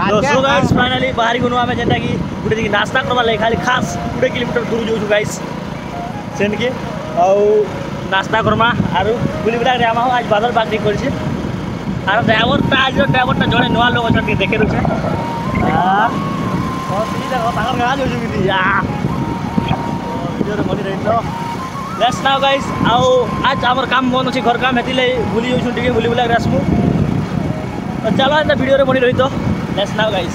So guys finally बाहरी गुनु आमे जेंटा की गुटे की नाश्ता करबा ले खाली खास 2 किलोमीटर दूर जाऊ गाइस सेन के आउ नाश्ता करमा आरो बुली बुला रे आमा आज बादल बाग नहीं करछे आरो ड्राइवर जड़े नुआ लोग अच्छा देखे रहे लेट्स नाउ गाइस आओ आज आमर काम बंद अच्छी घर काम हेती बुली जाऊँ टे बुली बुला आसमु तो चलो एंता वीडियो बनी रही तो let's now guys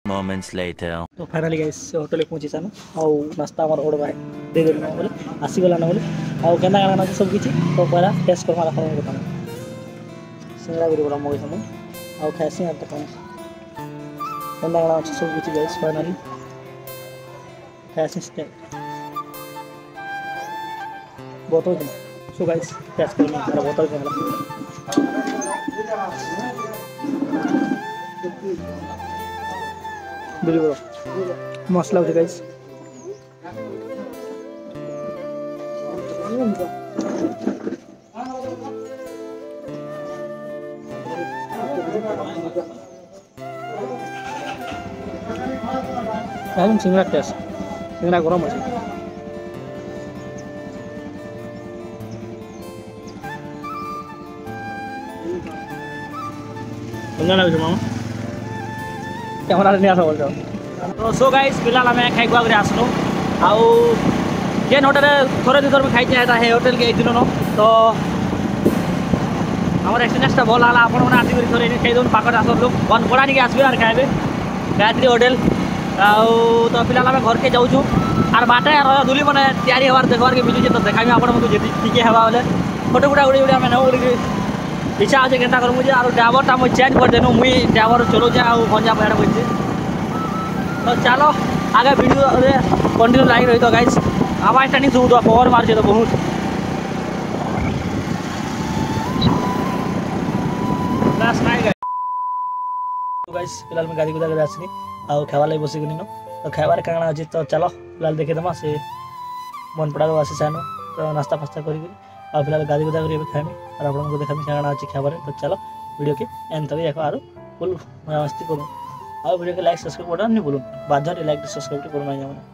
moments later तो फाइनली गाइस होटल पहुंची सानो आउ नाश्ता हमर ओडबा दे देना बोले आसी गला ना बोले आउ केना केना सब किछि तो पहला टेस्ट करमा रखा बता सिंगड़ा गुरु बड़ा मगे हम आउ खासी आ तो केना केना सब किछि गाइस फाइनली खासी स्टे बोतल के सो गाइस टेस्ट करना मेरा बोतल के बिल्कुल मस्त लग गाइस एकदम सिंगड़ा टेस्ट सिंगड़ा गरम अच्छे लगे मामा कैमरा नहीं आसा बोलते तो सो गाइस फिलहाल आम खाई खुआ कर आसलु आउ जेन होटेल थोड़े दुई थर खाई है होटेल के एक दिन न तो आम एक्सपीरियंसटा भल है आप आसिक थोड़े खाई दून पाखट आसलु बन पड़ा नहीं आसबे और खाइबे गायत्री होटेल आउ तो फिलहाल आम घर के जाऊँ और बाटे दुली मैंने तैयारी हबार देखबार के मिलूचे तो देखाबी आपको टी हवा बोले फोटो फुटा उड़ी उड़ी आम नौ इच्छा अच्छे केन्ता कर मुझे और ड्राइवरटा मुझे चेंज कर देनु मुई ड्राइवर चलो जा पंजाब बैठ बोलते तो चलो आगे वीडियो कंटिन्यू लाइक रही तो गाइस आवाज़ नहीं सुन पवर मार्चे तो बहुत गाइस फिलहाल मैं गाड़ी गुदा कर आसनी आउ खावा लगे बस गनी तो खाबार काଣା अच्छे तो चलो फिलहाल देखेदमा से मन पड़ा आसी सानो तो नास्ता फास्ता कर फिलहाल गाड़ी गुदा कर खाएमी और आपको देखामी काଣା अच्छे खाबार तो चलो वीडियो के एंड तक देखो और फुल मस्ती करूँ और वीडियो के लाइक सब्सक्राइब करना नहीं भूलूँ बाध्य लाइक सब्सक्राइब करना।